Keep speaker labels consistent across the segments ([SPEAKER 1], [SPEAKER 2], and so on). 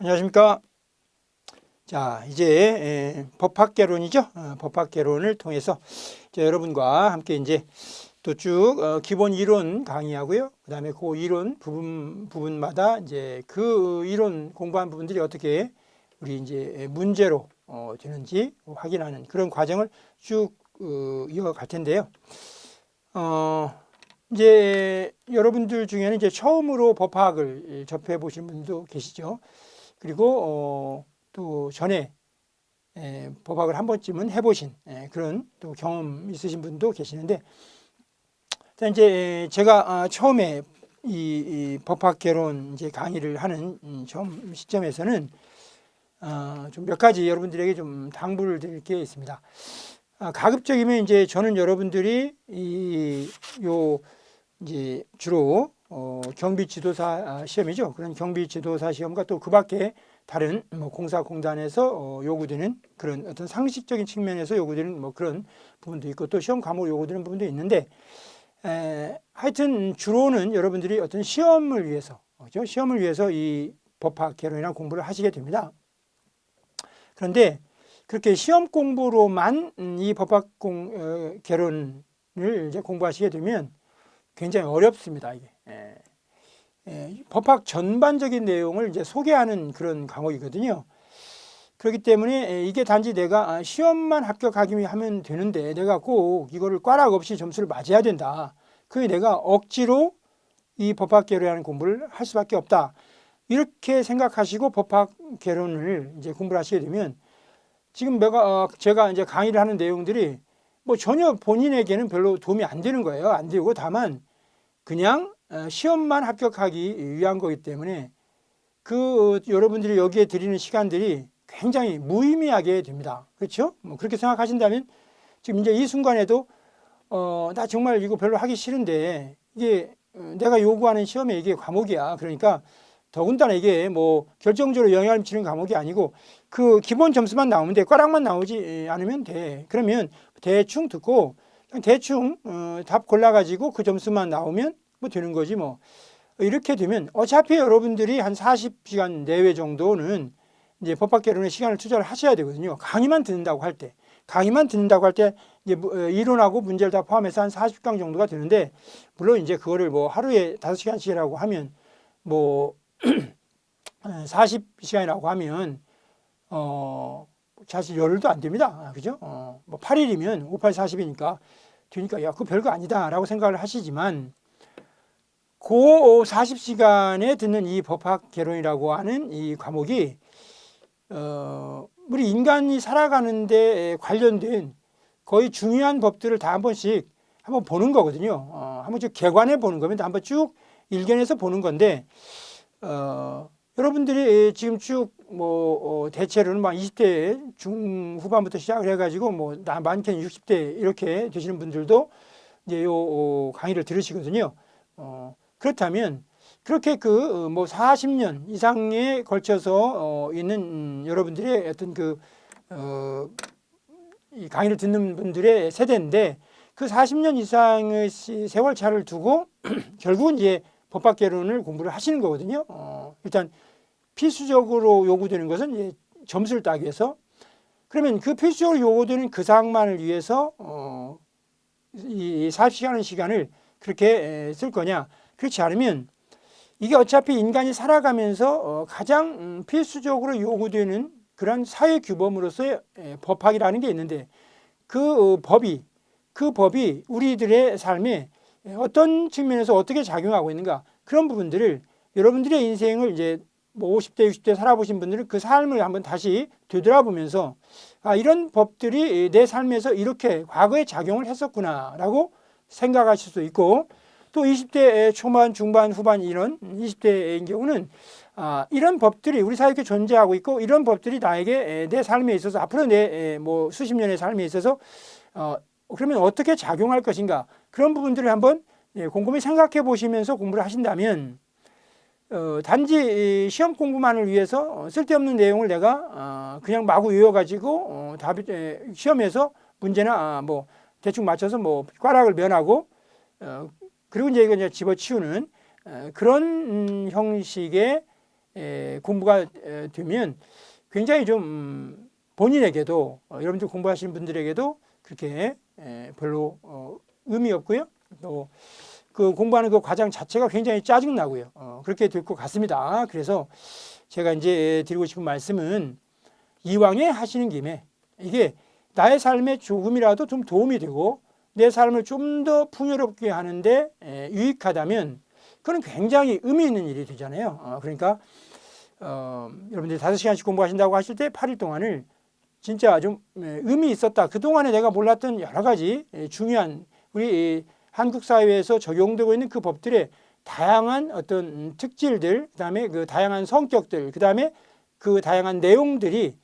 [SPEAKER 1] 안녕하십니까. 자, 이제 법학개론이죠. 법학개론을 통해서 이제 여러분과 함께 이제 또 쭉 기본 이론 강의하고요. 그다음에 그 이론 부분마다 이제 그 이론 공부한 부분들이 어떻게 우리 이제 문제로 되는지 확인하는 그런 과정을 쭉 이어갈 텐데요. 이제 여러분들 중에는 이제 처음으로 법학을 접해 보신 분도 계시죠. 그리고 또 전에 법학을 한 번쯤은 해보신 그런 또 경험 있으신 분도 계시는데, 이제 제가 처음에 이 법학 개론 이제 강의를 하는 처음 시점에서는 좀 몇 가지 여러분들에게 좀 당부를 드릴 게 있습니다. 가급적이면 이제 저는 여러분들이 이제 주로 경비 지도사 시험이죠. 그런 경비 지도사 시험과 또 그 밖에 다른 뭐 공사공단에서 요구되는 그런 어떤 상식적인 측면에서 요구되는 뭐 그런 부분도 있고, 또 시험 과목 요구되는 부분도 있는데, 하여튼 주로는 여러분들이 어떤 시험을 위해서, 그렇죠? 시험을 위해서 이 법학 개론이나 공부를 하시게 됩니다. 그런데 그렇게 시험 공부로만 이 법학 개론을 이제 공부하시게 되면 굉장히 어렵습니다. 이게 법학 전반적인 내용을 이제 소개하는 그런 과목이거든요. 그렇기 때문에 이게 단지 내가 시험만 합격하기만 하면 되는데 내가 꼭 이거를 꽈락 없이 점수를 맞아야 된다. 그게 내가 억지로 이 법학 개론이라는 공부를 할 수밖에 없다. 이렇게 생각하시고 법학 개론을 이제 공부를 하시게 되면, 지금 제가 이제 강의를 하는 내용들이 뭐 전혀 본인에게는 별로 도움이 안 되는 거예요. 안 되고 다만 그냥 시험만 합격하기 위한 거기 때문에 여러분들이 여기에 드리는 시간들이 굉장히 무의미하게 됩니다. 그렇죠? 뭐 그렇게 생각하신다면 지금 이제 이 순간에도 나 정말 이거 별로 하기 싫은데 이게 내가 요구하는 시험에 이게 과목이야. 그러니까 더군다나 이게 뭐 결정적으로 영향을 미치는 과목이 아니고 그 기본 점수만 나오면 돼. 꽈락만 나오지 않으면 돼. 그러면 대충 듣고 그냥 대충 답 골라가지고 그 점수만 나오면 뭐 되는 거지 뭐. 이렇게 되면 어차피 여러분들이 한 40시간 내외 정도는 이제 법학 개론에 시간을 투자를 하셔야 되거든요. 강의만 듣는다고 할 때. 이제 이론하고 문제를 다 포함해서 한 40강 정도가 되는데, 물론 이제 그거를 뭐 하루에 5시간씩이라고 하면 뭐 40시간이라고 하면 사실 열흘도 안 됩니다. 그죠? 뭐 8일이면 5, 8, 40이니까 되니까 야, 그거 별거 아니다라고 생각을 하시지만, 그 40시간에 듣는 이 법학 개론이라고 하는 이 과목이 우리 인간이 살아가는데 관련된 거의 중요한 법들을 다 한 번씩 한번 보는 거거든요. 한번 쭉 개관해 보는 겁니다. 한번 쭉 일견해서 보는 건데, 여러분들이 지금 쭉 뭐 대체로는 막 20대 중후반부터 시작을 해가지고 뭐 많게는 60대 이렇게 되시는 분들도 이제 요 강의를 들으시거든요. 그렇다면 그렇게 뭐 40년 이상에 걸쳐서 있는 여러분들의 어떤 이 강의를 듣는 분들의 세대인데, 그 40년 이상의 세월 차를 두고 결국은 이제 법학 개론을 공부를 하시는 거거든요. 일단 필수적으로 요구되는 것은 이제 점수를 따기 위해서. 그러면 그 필수적으로 요구되는 그 사항만을 위해서 이 40시간의 시간을 그렇게 쓸 거냐? 그렇지 않으면 이게 어차피 인간이 살아가면서 가장 필수적으로 요구되는 그런 사회 규범으로서의 법학이라는 게 있는데, 그 법이 우리들의 삶에 어떤 측면에서 어떻게 작용하고 있는가, 그런 부분들을 여러분들의 인생을 이제 뭐 50대, 60대 살아보신 분들은 그 삶을 한번 다시 되돌아보면서 이런 법들이 내 삶에서 이렇게 과거에 작용을 했었구나라고 생각하실 수 있고, 또 20대 초반, 중반, 후반 이런 20대인 경우는 이런 법들이 우리 사회에 존재하고 있고, 이런 법들이 나에게 내 삶에 있어서 앞으로 내 뭐 수십 년의 삶에 있어서 그러면 어떻게 작용할 것인가, 그런 부분들을 한번 곰곰이 생각해 보시면서 공부를 하신다면, 단지 시험 공부만을 위해서 쓸데없는 내용을 내가 그냥 마구 외워가지고 시험에서 문제나 뭐 대충 맞춰서 뭐 꽈락을 면하고 그리고 이제 이거 집어치우는 그런 형식의 공부가 되면 굉장히 좀 본인에게도 여러분들 공부하시는 분들에게도 그렇게 별로 의미 없고요. 또 그 공부하는 그 과정 자체가 굉장히 짜증나고요. 그렇게 될 것 같습니다. 그래서 제가 이제 드리고 싶은 말씀은 이왕에 하시는 김에 이게 나의 삶에 조금이라도 좀 도움이 되고 내 삶을 좀 더 풍요롭게 하는데 유익하다면 그건 굉장히 의미 있는 일이 되잖아요. 그러니까 여러분들이 5시간씩 공부하신다고 하실 때 8일 동안을 진짜 좀 의미 있었다. 그동안에 내가 몰랐던 여러 가지 중요한 우리 한국 사회에서 적용되고 있는 그 법들의 다양한 어떤 특질들, 그다음에 그 다양한 성격들, 그다음에 그 다양한 내용들이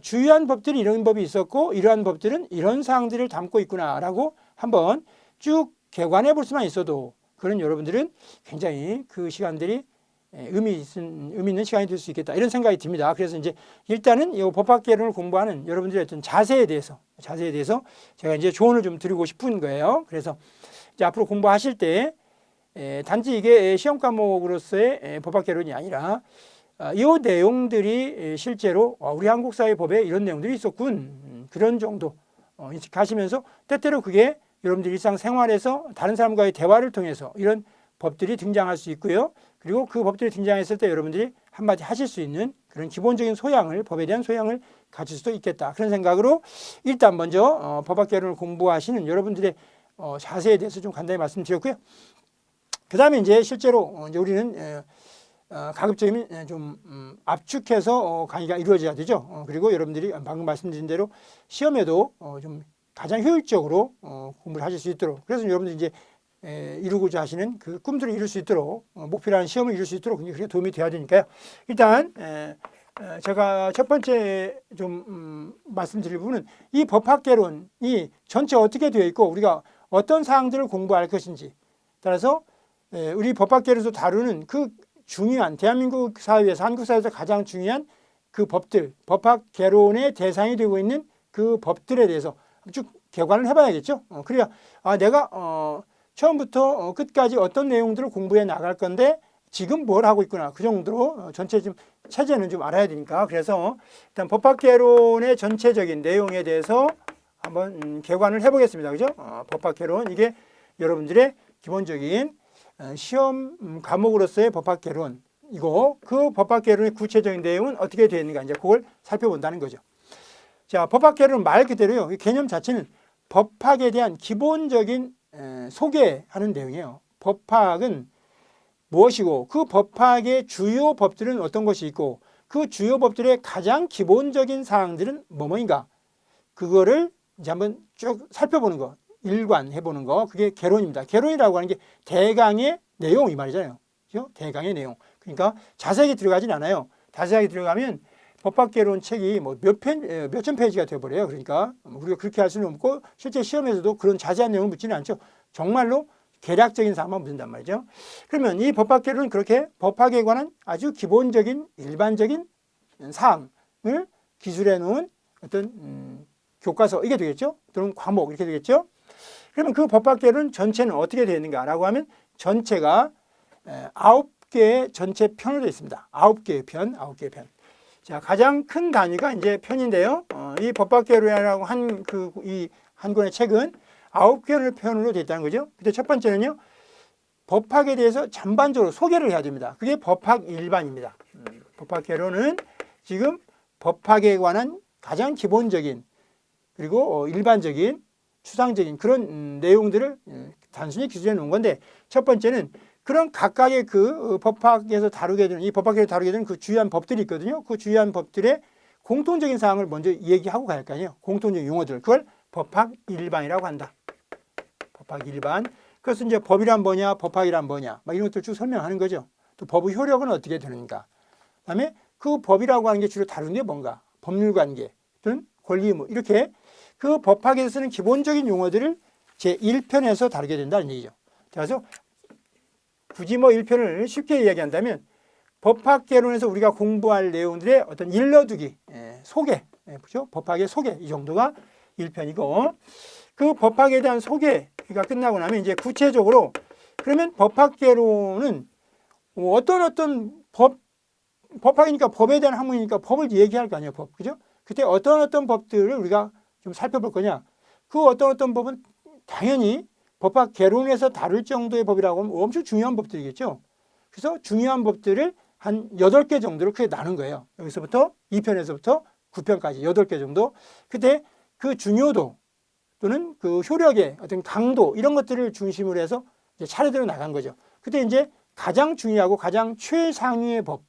[SPEAKER 1] 주요한 법들이 이런 법이 있었고 이러한 법들은 이런 사항들을 담고 있구나라고 한번 쭉 개관해 볼 수만 있어도 그런 여러분들은 굉장히 그 시간들이 의미 있는 시간이 될 수 있겠다 이런 생각이 듭니다. 그래서 이제 일단은 이 법학개론을 공부하는 여러분들의 어떤 자세에 대해서 제가 이제 조언을 좀 드리고 싶은 거예요. 그래서 이제 앞으로 공부하실 때 단지 이게 시험 과목으로서의 법학개론이 아니라 이 내용들이 실제로 우리 한국 사회 법에 이런 내용들이 있었군 그런 정도 인식하시면서 때때로 그게 여러분들 일상생활에서 다른 사람과의 대화를 통해서 이런 법들이 등장할 수 있고요. 그리고 그 법들이 등장했을 때 여러분들이 한마디 하실 수 있는 그런 기본적인 소양을 법에 대한 소양을 가질 수도 있겠다. 그런 생각으로 일단 먼저 법학개론을 공부하시는 여러분들의 자세에 대해서 좀 간단히 말씀드렸고요. 그 다음에 이제 실제로 이제 우리는 가급적이면 좀 압축해서 강의가 이루어져야 되죠. 그리고 여러분들이 방금 말씀드린 대로 시험에도 좀 가장 효율적으로 공부를 하실 수 있도록 그래서 여러분들이 이제 이루고자 하시는 그 꿈들을 이룰 수 있도록 목표라는 시험을 이룰 수 있도록 그렇게 도움이 돼야 되니까요. 일단 제가 첫 번째 좀 말씀드릴 부분은 이 법학개론이 전체 어떻게 되어 있고 우리가 어떤 사항들을 공부할 것인지 따라서 우리 법학개론에서 다루는 그 중요한 대한민국 사회에서 한국 사회에서 가장 중요한 그 법들 법학개론의 대상이 되고 있는 그 법들에 대해서 쭉 개관을 해봐야겠죠. 그래야 내가 처음부터 끝까지 어떤 내용들을 공부해 나갈 건데 지금 뭘 하고 있구나 그 정도로 전체 좀 체제는 좀 알아야 되니까 그래서 일단 법학개론의 전체적인 내용에 대해서 한번 개관을 해보겠습니다. 그죠? 법학개론 이게 여러분들의 기본적인 시험 과목으로서의 법학개론 이거 그 법학개론의 구체적인 내용은 어떻게 되어 있는가 이제 그걸 살펴본다는 거죠. 자, 법학개론은 말 그대로요. 개념 자체는 법학에 대한 기본적인 소개하는 내용이에요. 법학은 무엇이고 그 법학의 주요 법들은 어떤 것이 있고 그 주요 법들의 가장 기본적인 사항들은 뭐뭐인가 그거를 이제 한번 쭉 살펴보는 거 일관해보는 거 그게 개론입니다. 개론이라고 하는 게 대강의 내용 이 말이잖아요. 그렇죠? 대강의 내용. 그러니까 자세하게 들어가진 않아요. 자세하게 들어가면 법학개론 책이 뭐 몇천 페이지가 되어버려요. 그러니까 우리가 그렇게 할 수는 없고 실제 시험에서도 그런 자세한 내용을 묻지는 않죠. 정말로 개략적인 사항만 묻는단 말이죠. 그러면 이 법학개론은 그렇게 법학에 관한 아주 기본적인 일반적인 사항을 기술해 놓은 어떤 교과서 이게 되겠죠. 또는 과목 이렇게 되겠죠. 그러면 그 법학개론 전체는 어떻게 되어 있는가라고 하면 전체가 9개의 전체 편으로 되어 있습니다. 9개의 편. 자, 가장 큰 단위가 이제 편인데요. 이 법학개론이라고 이 한 권의 책은 9개의 편으로 되어 있다는 거죠. 근데 첫 번째는요. 법학에 대해서 전반적으로 소개를 해야 됩니다. 그게 법학 일반입니다. 법학개론은 지금 법학에 관한 가장 기본적인 그리고 일반적인 추상적인 그런 내용들을 단순히 기술해 놓은 건데 첫 번째는 그런 각각의 그 법학에서 다루게 되는 이 법학에서 다루게 되는 그 주요한 법들이 있거든요. 그 주요한 법들의 공통적인 사항을 먼저 얘기하고 갈 거 아니에요. 공통적인 용어들. 그걸 법학 일반이라고 한다. 법학 일반. 그래서 이제 법이란 뭐냐, 법학이란 뭐냐, 막 이런 것들 쭉 설명하는 거죠. 또 법의 효력은 어떻게 되는가. 그다음에 그 법이라고 하는 게 주로 다루는 게 뭔가, 법률 관계, 또는 권리 의무 이렇게 그 법학에서 쓰는 기본적인 용어들을 제 1편에서 다루게 된다는 얘기죠. 그래서 굳이 뭐 1편을 쉽게 이야기한다면 법학개론에서 우리가 공부할 내용들의 어떤 일러두기, 소개, 그렇죠? 법학의 소개 이 정도가 1편이고 그 법학에 대한 소개가 끝나고 나면 이제 구체적으로 그러면 법학개론은 어떤 법학이니까 법에 대한 학문이니까 법을 얘기할 거 아니에요, 법. 그죠? 그때 어떤 법들을 우리가 좀 살펴볼 거냐. 그 어떤 법은 당연히 법학 개론에서 다룰 정도의 법이라고 하면 엄청 중요한 법들이겠죠. 그래서 중요한 법들을 한 8개 정도로 크게 나눈 거예요. 여기서부터 2편에서부터 9편까지 8개 정도. 그때 그 중요도 또는 그 효력의 어떤 강도 이런 것들을 중심으로 해서 이제 차례대로 나간 거죠. 그때 이제 가장 중요하고 가장 최상위의 법,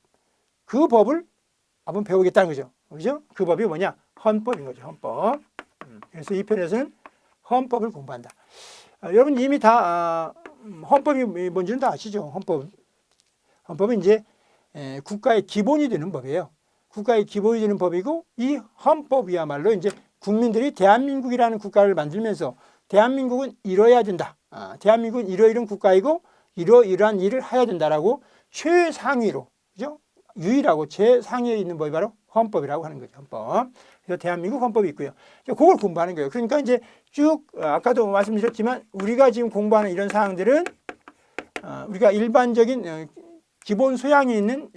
[SPEAKER 1] 그 법을 한번 배우겠다는 거죠. 그죠? 그 법이 뭐냐? 헌법인 거죠. 헌법. 그래서 이 편에서는 헌법을 공부한다. 여러분 이미 다 헌법이 뭔지는 다 아시죠? 헌법은 이제 국가의 기본이 되는 법이에요. 국가의 기본이 되는 법이고 이 헌법이야말로 이제 국민들이 대한민국이라는 국가를 만들면서 대한민국은 이뤄야 된다. 대한민국은 이러이러한 국가이고 이러이러한 일을 해야 된다라고 최상위로, 그죠? 유일하고 제상위에 있는 법이 바로 헌법이라고 하는 거죠. 헌법. 그래서 대한민국 헌법이 있고요. 그걸 공부하는 거예요. 그러니까 이제 쭉 아까도 말씀드렸지만 우리가 지금 공부하는 이런 사항들은 우리가 일반적인 기본 소양이 있는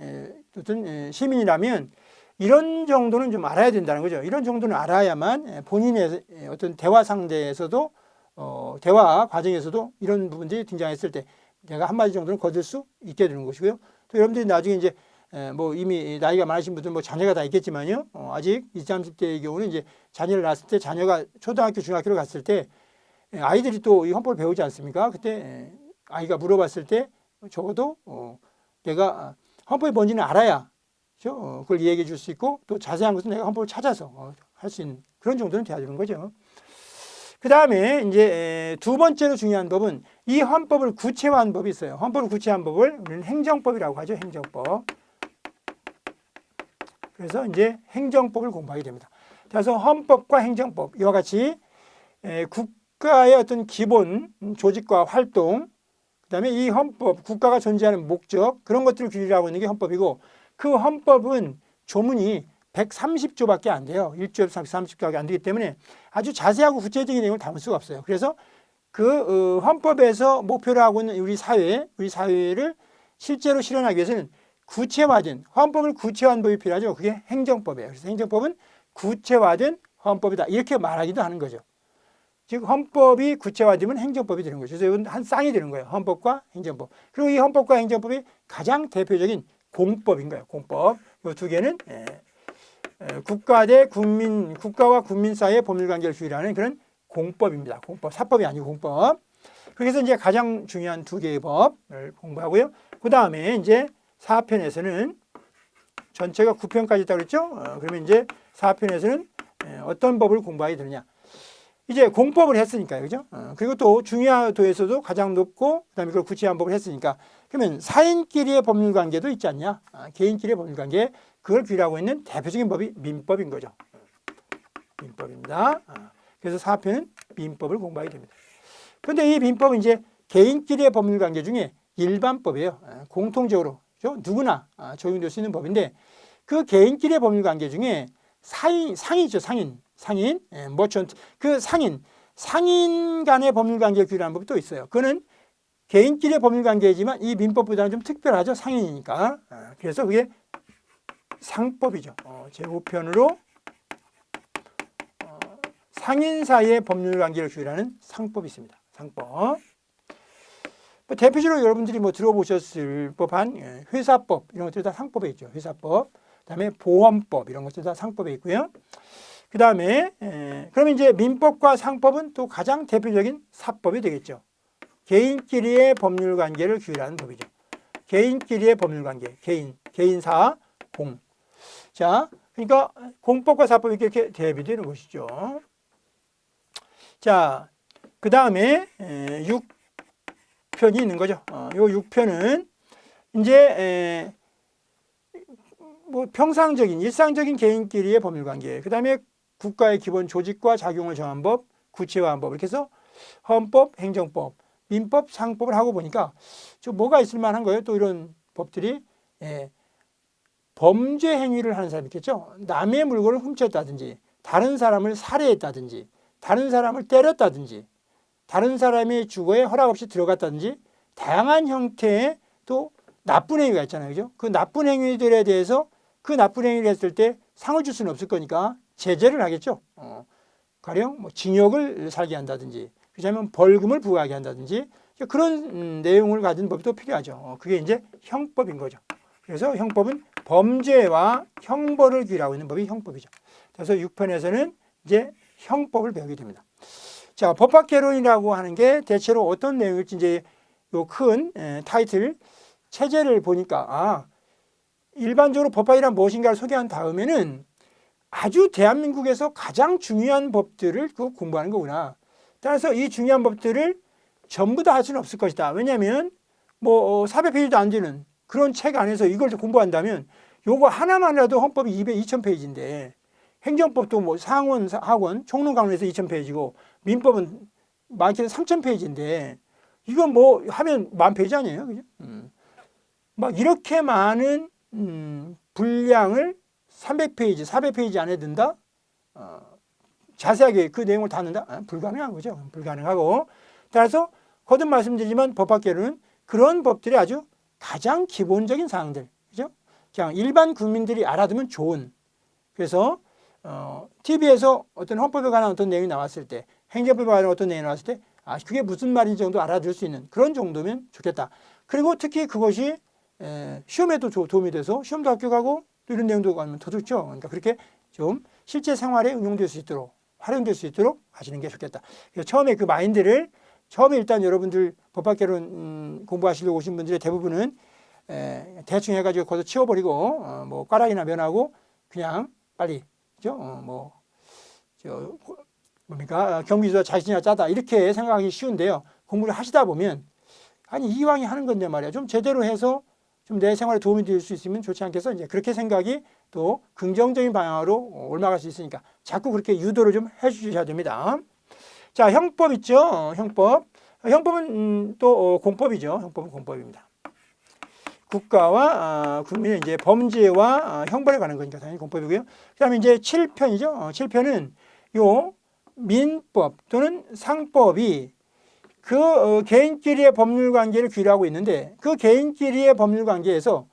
[SPEAKER 1] 어떤 시민이라면 이런 정도는 좀 알아야 된다는 거죠. 이런 정도는 알아야만 본인의 어떤 대화 상대에서도 대화 과정에서도 이런 부분들이 등장했을 때 내가 한마디 정도는 거둘 수 있게 되는 것이고요. 또 여러분들이 나중에 이제 뭐 이미 나이가 많으신 분들은 뭐 자녀가 다 있겠지만요. 아직 20, 30대의 경우는 이제 자녀를 낳았을 때 자녀가 초등학교, 중학교를 갔을 때 아이들이 또 이 헌법을 배우지 않습니까? 그때 아이가 물어봤을 때 적어도 내가 헌법이 뭔지는 알아야 그걸 얘기해 줄 수 있고 또 자세한 것은 내가 헌법을 찾아서 할 수 있는 그런 정도는 돼야 되는 거죠. 그 다음에 이제 두 번째로 중요한 법은 이 헌법을 구체화한 법이 있어요. 헌법을 구체화한 법을 우리는 행정법이라고 하죠. 행정법. 그래서 이제 행정법을 공부하게 됩니다. 그래서 헌법과 행정법 이와 같이 국가의 어떤 기본 조직과 활동, 그다음에 이 헌법, 국가가 존재하는 목적 그런 것들을 규율하고 있는 게 헌법이고 그 헌법은 조문이 130조밖에 안 돼요. 1조에서 130조밖에 안 되기 때문에 아주 자세하고 구체적인 내용을 담을 수가 없어요. 그래서 그 헌법에서 목표로 하고 있는 우리 사회를 실제로 실현하기 위해서는 구체화된 헌법을 구체화한 법이 필요하죠. 그게 행정법이에요. 그래서 행정법은 구체화된 헌법이다. 이렇게 말하기도 하는 거죠. 즉 헌법이 구체화되면 행정법이 되는 거죠. 그래서 이건 한 쌍이 되는 거예요. 헌법과 행정법. 그리고 이 헌법과 행정법이 가장 대표적인 공법인 거예요. 공법. 이 두 개는 국가와 국민 사이의 법률 관계를 규율하는 그런 공법입니다. 공법, 사법이 아니고 공법. 그래서 이제 가장 중요한 두 개의 법을 공부하고요. 그 다음에 이제 4편에서는 전체가 9편까지 있다고 그랬죠? 그러면 이제 4편에서는 어떤 법을 공부하게 되느냐. 이제 공법을 했으니까요. 그죠? 그리고 또 중요도에서도 가장 높고 그다음에 그걸 구체화한 법을 했으니까 그러면 사인끼리의 법률 관계도 있지 않냐? 개인끼리의 법률 관계 그걸 규율하고 있는 대표적인 법이 민법인 거죠. 민법입니다. 그래서 4편은 민법을 공부하게 됩니다. 그런데 이 민법은 이제 개인끼리의 법률 관계 중에 일반법이에요. 공통적으로 누구나 적용될 수 있는 법인데 그 개인끼리의 법률 관계 중에 상이죠. 상인, 머천트. 그 상인 간의 법률 관계를 규율하는 법이 또 있어요. 그거는 개인끼리의 법률 관계이지만 이 민법보다는 좀 특별하죠. 상인이니까. 그래서 그게 상법이죠. 제5편으로 상인 사이의 법률 관계를 규율하는 상법이 있습니다. 상법. 대표적으로 여러분들이 뭐 들어보셨을 법한 회사법 이런 것들이 다 상법에 있죠. 회사법. 그다음에 보험법 이런 것들 다 상법에 있고요. 그 다음에 그러면 이제 민법과 상법은 또 가장 대표적인 사법이 되겠죠. 개인끼리의 법률 관계를 규율하는 법이죠. 개인끼리의 법률 관계, 개인사, 공. 자, 그러니까 공법과 사법이 이렇게 대비되는 것이죠. 자, 그 다음에 6편이 있는 거죠. 요 6편은 이제 뭐 평상적인 일상적인 개인끼리의 법률 관계, 그 다음에 국가의 기본 조직과 작용을 정한 법, 구체화한 법 이렇게 해서 헌법, 행정법, 민법, 상법을 하고 보니까 좀 뭐가 있을 만한 거예요. 또 이런 법들이 범죄 행위를 하는 사람이 있겠죠. 남의 물건을 훔쳤다든지 다른 사람을 살해했다든지 다른 사람을 때렸다든지 다른 사람의 주거에 허락 없이 들어갔다든지 다양한 형태의 또 나쁜 행위가 있잖아요. 그죠? 그 나쁜 행위들에 대해서 그 나쁜 행위를 했을 때 상을 줄 수는 없을 거니까 제재를 하겠죠. 가령 뭐 징역을 살게 한다든지, 그렇다면 벌금을 부과하게 한다든지, 그런 내용을 가진 법도 필요하죠. 그게 이제 형법인 거죠. 그래서 형법은 범죄와 형벌을 규율하고 있는 법이 형법이죠. 그래서 6편에서는 이제 형법을 배우게 됩니다. 자, 법학개론이라고 하는 게 대체로 어떤 내용일지 이제 요 큰 타이틀 체제를 보니까 일반적으로 법학이란 무엇인가를 소개한 다음에는 아주 대한민국에서 가장 중요한 법들을 공부하는 거구나. 따라서 이 중요한 법들을 전부 다 할 수는 없을 것이다. 왜냐하면 뭐 400페이지도 안 되는 그런 책 안에서 이걸 공부한다면 요거 하나만이라도 헌법이 2000페이지인데 행정법도 뭐 상원, 하원, 총론강론에서 2000페이지고 민법은 많게는 3000페이지인데 이건 뭐 하면 10,000페이지 아니에요? 그죠? 막 이렇게 많은 분량을 300페이지, 400페이지 안에 든다? 자세하게 그 내용을 다 넣는다? 불가능한 거죠. 불가능하고. 따라서 거듭 말씀드리지만 법학개론은 그런 법들이 아주 가장 기본적인 사항들, 그죠? 그냥 일반 국민들이 알아두면 좋은. 그래서 TV에서 어떤 헌법에 관한 어떤 내용이 나왔을 때, 행정법에 관한 어떤 내용이 나왔을 때, 그게 무슨 말인지 정도 알아들 수 있는 그런 정도면 좋겠다. 그리고 특히 그것이 시험에도 도움이 돼서 시험도 합격하고 또 이런 내용도 가면 더 좋죠. 그러니까 그렇게 좀 실제 생활에 응용될 수 있도록, 활용될 수 있도록 하시는 게 좋겠다. 그래서 처음에 그 마인드를 처음에 일단 여러분들 법학개론 공부하시려고 오신 분들의 대부분은 대충 해가지고 거기서 치워버리고 뭐 까락이나 면하고 그냥 빨리 그죠? 뭡니까? 경비조사 자신이나 짜다 이렇게 생각하기 쉬운데요. 공부를 하시다 보면 아니 이왕이 하는 건데 말이야. 좀 제대로 해서 좀 내 생활에 도움이 될 수 있으면 좋지 않겠어? 이제 그렇게 생각이 또 긍정적인 방향으로 올라갈 수 있으니까 자꾸 그렇게 유도를 좀 해주셔야 됩니다. 자, 형법 있죠? 형법. 형법은 또 공법이죠. 형법은 공법입니다. 국가와 국민의 이제 범죄와 형벌에 관한 거니까 당연히 공법이고요. 그다음에 이제 7편이죠. 7편은 요 민법 또는 상법이 그 개인끼리의 법률 관계를 규율하고 있는데 그 개인끼리의 법률 관계에서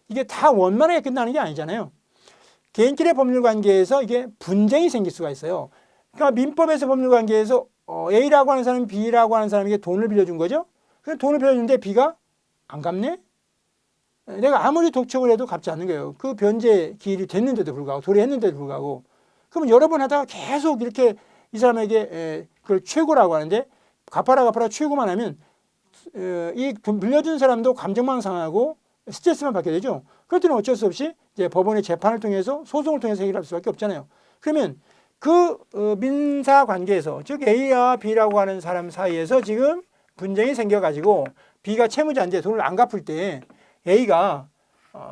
[SPEAKER 1] 이게 다 원만하게 끝나는 게 아니잖아요. 개인끼리의 법률 관계에서 이게 분쟁이 생길 수가 있어요. 그러니까 민법에서 법률 관계에서 A라고 하는 사람이 B라고 하는 사람에게 돈을 빌려준 거죠. 그래서 돈을 빌려줬는데 B가 안 갚네? 내가 아무리 독촉을 해도 갚지 않는 거예요. 그 변제 기일이 됐는데도 불구하고 도래했는데도 불구하고 그러면 여러 번 하다가 계속 이렇게 이 사람에게 그걸 최고라고 하는데 갚아라 최고만 하면 이 돈 빌려준 사람도 감정만 상하고 스트레스만 받게 되죠. 그럴 때는 어쩔 수 없이 이제 법원의 재판을 통해서 소송을 통해서 해결할 수밖에 없잖아요. 그러면 그 민사 관계에서 즉 A와 B라고 하는 사람 사이에서 지금 분쟁이 생겨가지고 B가 채무자인데 돈을 안 갚을 때 A가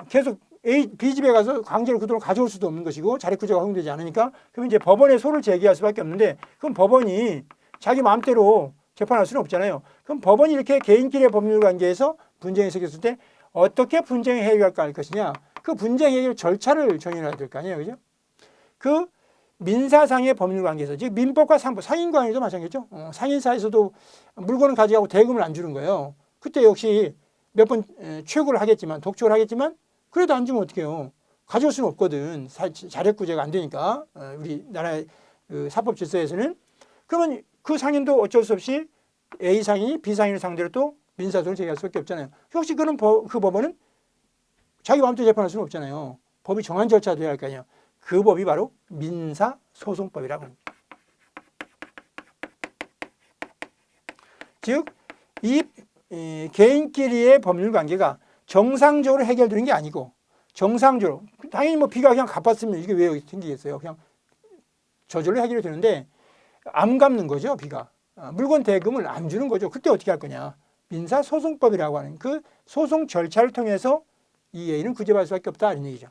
[SPEAKER 1] 계속 B 집에 가서 강제로 그 돈을 가져올 수도 없는 것이고 자력구제가 허용되지 않으니까 그럼 이제 법원에 소를 제기할 수밖에 없는데 그럼 법원이 자기 마음대로 재판할 수는 없잖아요. 그럼 법원이 이렇게 개인끼리의 법률 관계에서 분쟁이 생겼을 때 어떻게 분쟁을 해결할 것이냐 그 분쟁 해결 절차를 정해놔야 될 거 아니에요. 그죠? 그 민사상의 법률 관계에서 즉 민법과 상법, 상인관계도 마찬가지죠. 상인사에서도 물건을 가져가고 대금을 안 주는 거예요. 그때 역시 몇 번 최고를 하겠지만 독촉을 하겠지만 그래도 안 주면 어떡해요. 가져올 수는 없거든. 자력구제가 안 되니까 우리나라의 그 사법 질서에서는. 그러면 그 상인도 어쩔 수 없이 A 상인이 B 상인을 상대로 또 민사소송을 제기할 수밖에 없잖아요. 혹시 그 법원은 자기 마음대로 재판할 수는 없잖아요. 법이 정한 절차가 돼야 할 거 아니에요. 그 법이 바로 민사소송법이라고 합니다. 즉, 이 개인끼리의 법률 관계가 정상적으로 해결되는 게 아니고 정상적으로 당연히 뭐 B가 그냥 갚았으면 이게 왜 생기겠어요. 그냥 저절로 해결이 되는데 안 갚는 거죠. B가. 물건 대금을 안 주는 거죠. 그때 어떻게 할 거냐. 민사소송법이라고 하는 그 소송 절차를 통해서 이 A는 구제받을 수밖에 없다 이런 얘기죠.